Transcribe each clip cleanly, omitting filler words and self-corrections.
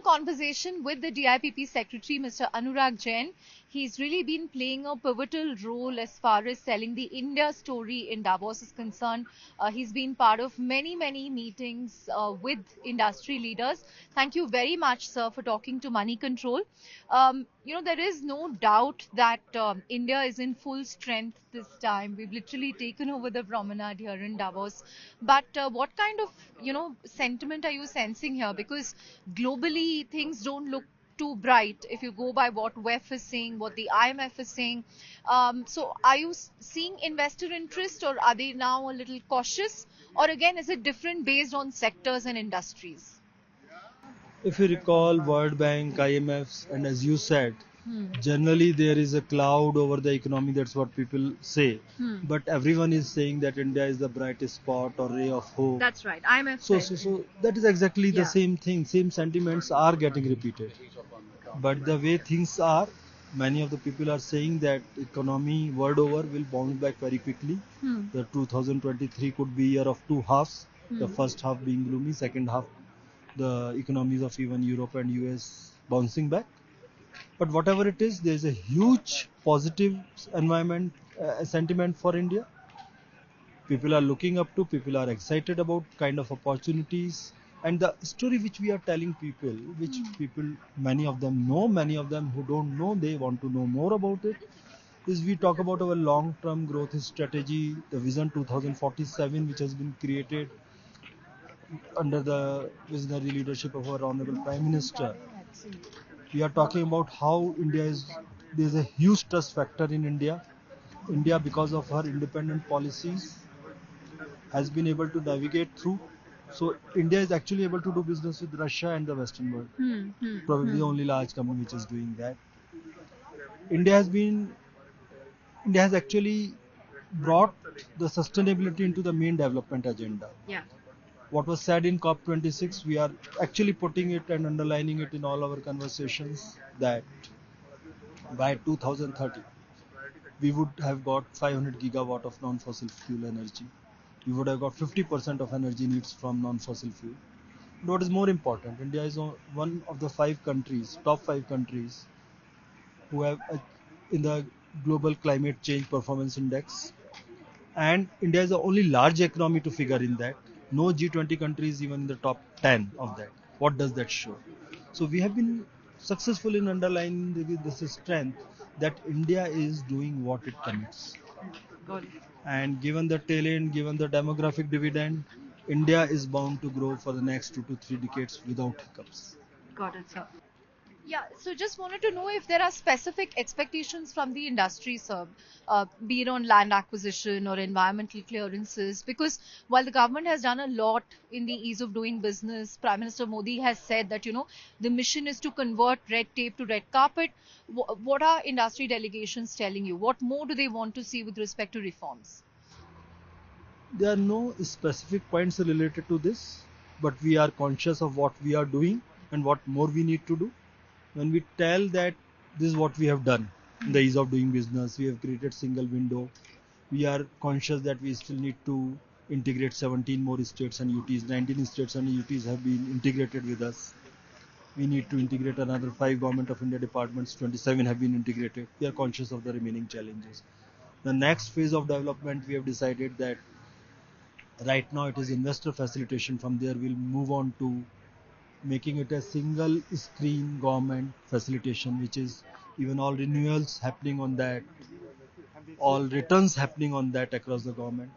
conversation with the DIPP Secretary, Mr. Anurag Jain. He's really been playing a pivotal role as far as selling the India story in Davos is concerned. He's been part of many meetings with industry leaders. Thank you very much, sir, for talking to Moneycontrol. There is no doubt that India is in full strength this time. We've literally taken over the promenade here in Davos. But what kind of, sentiment are you sensing here? Because globally, things don't look too bright if you go by what WEF is saying, what the IMF is saying. So are you seeing investor interest, or are they now a little cautious? Or again, is it different based on sectors and industries? If you recall, World Bank, IMFs, and as you said, generally there is a cloud over the economy. That's what people say. But everyone is saying that India is the brightest spot or ray of hope. That's right. IMF So that is exactly the same thing. Same sentiments are getting repeated. But the way things are, many of the people are saying that economy world over will bounce back very quickly. The 2023 could be year of two halves. The first half being gloomy, second half the economies of even Europe and US bouncing back. But whatever it is, there is a huge positive environment, sentiment for India. People are looking up to, people are excited about kind of opportunities. And the story which we are telling people, which people, many of them know, many of them who don't know, they want to know more about it, is we talk about our long-term growth strategy, the Vision 2047, which has been created under the visionary leadership of our Honorable Prime Minister. We are talking about how there's a huge trust factor in India. India, because of her independent policies, has been able to navigate through. So India is actually able to do business with Russia and the Western world. Probably the only large company which is doing that. India has actually brought the sustainability into the main development agenda. What was said in COP26, we are actually putting it and underlining it in all our conversations, that by 2030, we would have got 500 gigawatt of non-fossil fuel energy. We would have got 50% of energy needs from non-fossil fuel. And what is more important, India is one of the top 5 countries who have in the Global Climate Change Performance Index. And India is the only large economy to figure in that. No G20 countries even in the top 10 of that. What does that show? So we have been successful in underlining this strength that India is doing what it commits. And given the talent, given the demographic dividend, India is bound to grow for the next 2 to 3 decades without hiccups. Got it, sir. Yeah, so just wanted to know if there are specific expectations from the industry, sir, be it on land acquisition or environmental clearances, because while the government has done a lot in the ease of doing business, Prime Minister Modi has said that, the mission is to convert red tape to red carpet. What are industry delegations telling you? What more do they want to see with respect to reforms? There are no specific points related to this, but we are conscious of what we are doing and what more we need to do. When we tell that this is what we have done in the ease of doing business, we have created single window. We are conscious that we still need to integrate 17 more states and UTs. 19 states and UTs have been integrated with us. We need to integrate another 5 Government of India departments. 27 have been integrated. We are conscious of the remaining challenges. The next phase of development, we have decided that right now it is investor facilitation. From there we'll move on to making it a single screen government facilitation, which is even all renewals happening on that, all returns happening on that across the government.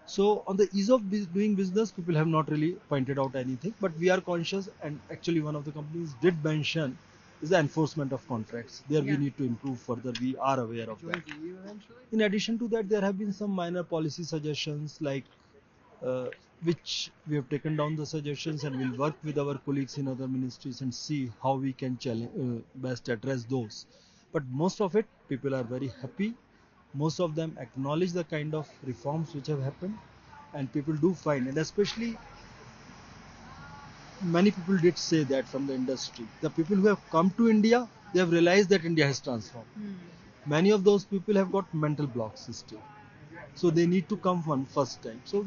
So on the ease of doing business, people have not really pointed out anything, but we are conscious, and actually one of the companies did mention is the enforcement of contracts. There we need to improve further. We are aware of that. In addition to that, there have been some minor policy suggestions like which we have taken down the suggestions and will work with our colleagues in other ministries and see how we can best address those. But most of it, people are very happy. Most of them acknowledge the kind of reforms which have happened, and people do find, and especially many people did say that from the industry. The people who have come to India, they have realized that India has transformed. Many of those people have got mental blocks still. So they need to come first time. So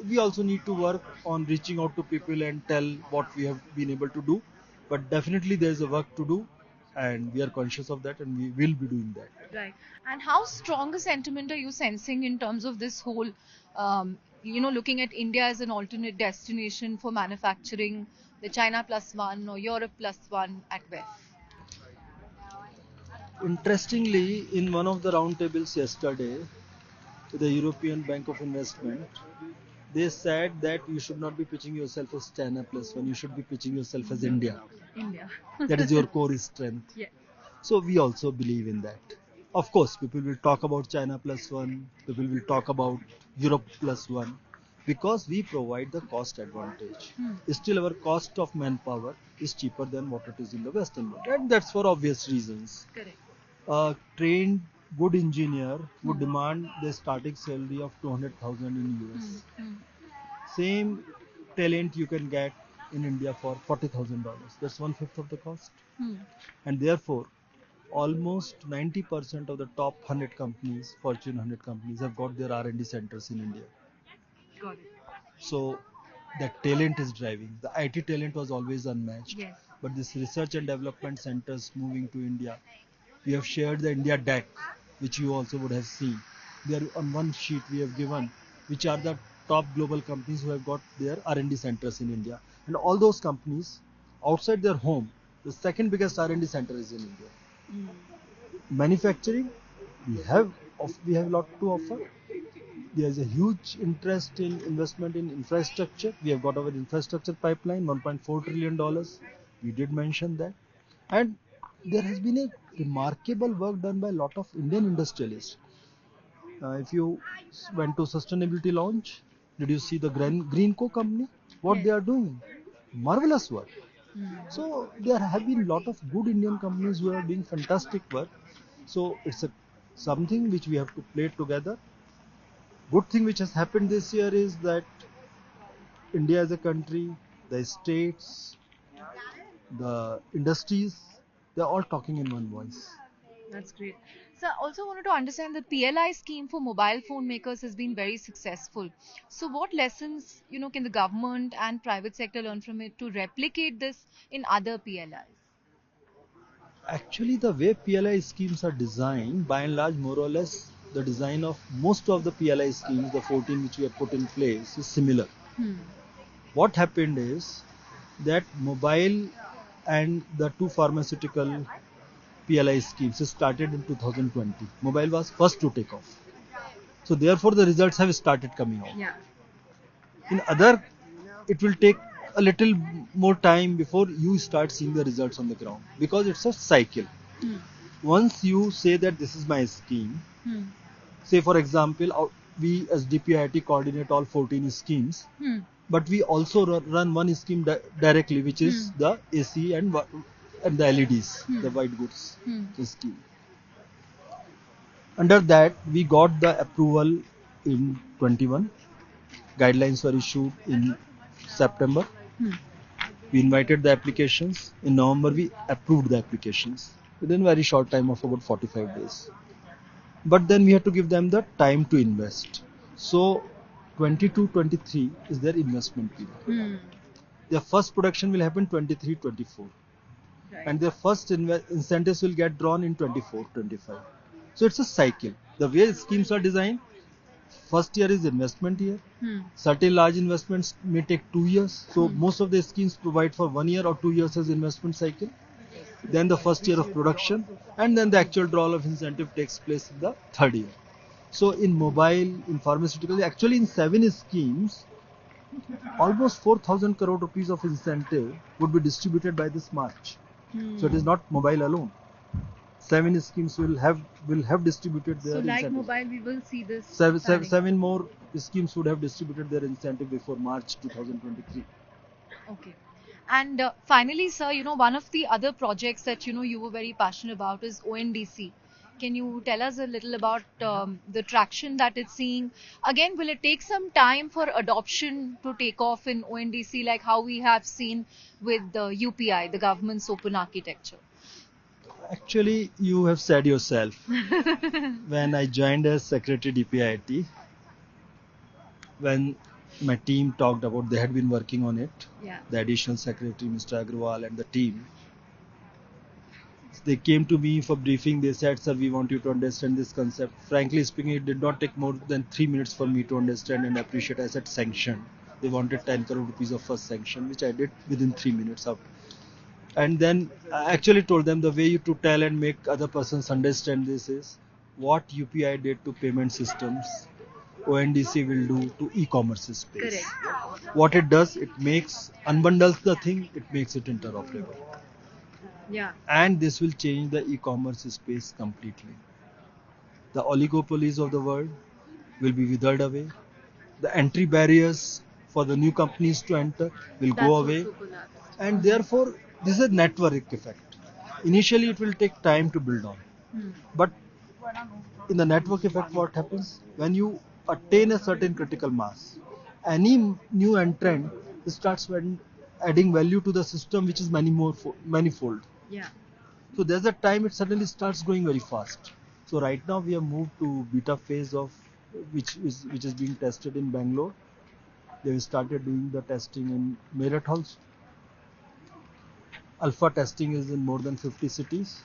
we also need to work on reaching out to people and tell what we have been able to do. But definitely there is a work to do, and we are conscious of that, and we will be doing that. Right. And how strong a sentiment are you sensing in terms of this whole, looking at India as an alternate destination for manufacturing, the China+1 or Europe+1 at WEF? Interestingly, in one of the roundtables yesterday, to the European Bank of Investment, they said that you should not be pitching yourself as China+1, you should be pitching yourself as India. India. That is your core strength. Yes. So we also believe in that. Of course, people will talk about China+1, people will talk about Europe+1, because we provide the cost advantage. Still, our cost of manpower is cheaper than what it is in the Western world, and that's for obvious reasons. Correct. A trained good engineer would demand the starting salary of 200,000 in US. Same talent you can get in India for $40,000. That's one-fifth of the cost. And therefore, almost 90% of the top 100 companies, Fortune 100 companies, have got their R&D centers in India. Got it. So that talent is driving. The IT talent was always unmatched. Yes. But this research and development centers moving to India, we have shared the India deck, which you also would have seen. There on one sheet we have given, which are the top global companies who have got their R&D centers in India. And all those companies, outside their home, the second biggest R&D center is in India. Manufacturing, we have a lot to offer. There is a huge interest in investment in infrastructure. We have got our infrastructure pipeline, $1.4 trillion. We did mention that. And there has been a remarkable work done by a lot of Indian industrialists. If you went to sustainability launch, did you see the Greenco company? What they are doing? Marvelous work. So there have been a lot of good Indian companies who are doing fantastic work. So it's something which we have to play together. Good thing which has happened this year is that India as a country, the states, the industries, they're all talking in one voice. That's great. So I also wanted to understand the PLI scheme for mobile phone makers has been very successful. So what lessons, can the government and private sector learn from it to replicate this in other PLIs? Actually, the way PLI schemes are designed, by and large, more or less, the design of most of the PLI schemes, the 14 which we have put in place, is similar. What happened is that mobile and the two pharmaceutical PLI schemes started in 2020. Mobile was first to take off. So therefore the results have started coming out. Yeah. In other, it will take a little more time before you start seeing the results on the ground, because it's a cycle. Once you say that this is my scheme, say for example, we as DPIIT coordinate all 14 schemes, but we also run one scheme directly, which is the AC and the LEDs, the white goods scheme. Under that, we got the approval in 21. Guidelines were issued in September. We invited the applications. In November, we approved the applications within a very short time of about 45 days. But then we had to give them the time to invest. So 22-23 is their investment period. Their first production will happen 23-24. Right. And their first incentives will get drawn in 24-25. So it's a cycle. The way schemes are designed, first year is investment year. Certain large investments may take 2 years. So most of the schemes provide for 1 year or 2 years as investment cycle. Then the first year of production, and then the actual draw of incentive takes place in the third year. So in mobile, in pharmaceuticals, actually in 7 schemes, almost 4,000 crore rupees of incentive would be distributed by this March. So it is not mobile alone. 7 schemes will have distributed their incentive. So like mobile, we will see this. 7 more schemes would have distributed their incentive before March 2023. Okay. And finally, sir, one of the other projects that, you were very passionate about is ONDC. Can you tell us a little about the traction that it's seeing? Again, will it take some time for adoption to take off in ONDC, like how we have seen with the UPI, the government's open architecture? Actually, you have said yourself. When I joined as Secretary DPIIT, when My team talked about, they had been working on it. Yeah. The additional secretary, Mr. Agrawal, and the team. They came to me for briefing. They said, sir, we want you to understand this concept. Frankly speaking, it did not take more than 3 minutes for me to understand and appreciate. I said sanction. They wanted 10 crore rupees of first sanction, which I did within 3 minutes out. And then I actually told them the way you to tell and make other persons understand this is what UPI did to payment systems, ONDC will do to e-commerce space. Correct. What it does, it makes unbundles the thing, it makes it interoperable. Yeah. And this will change the e-commerce space completely. The oligopolies of the world will be withered away. The entry barriers for the new companies to enter will go away. And therefore, this is a network effect. Initially, it will take time to build on. But in the network effect, what happens? When you attain a certain critical mass, any new entrant starts adding value to the system, which is manifold. Yeah. So there's a time it suddenly starts growing very fast. So right now we have moved to beta phase of which is being tested in Bangalore. They started doing the testing in Meerut also. Alpha testing is in more than 50 cities.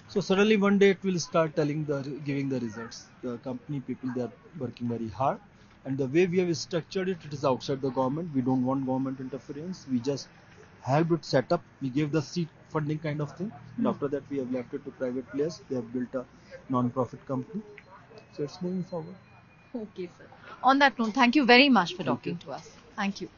So suddenly one day it will start giving the results. The company people, they are working very hard, and the way we have structured it, it is outside the government. We don't want government interference. We just helped it set up. We gave the seed funding kind of thing, and after that we have left it to private players. They have built a non-profit company. So it's moving forward. Okay, sir. On that note, thank you very much for Thank talking you. to us. Thank you.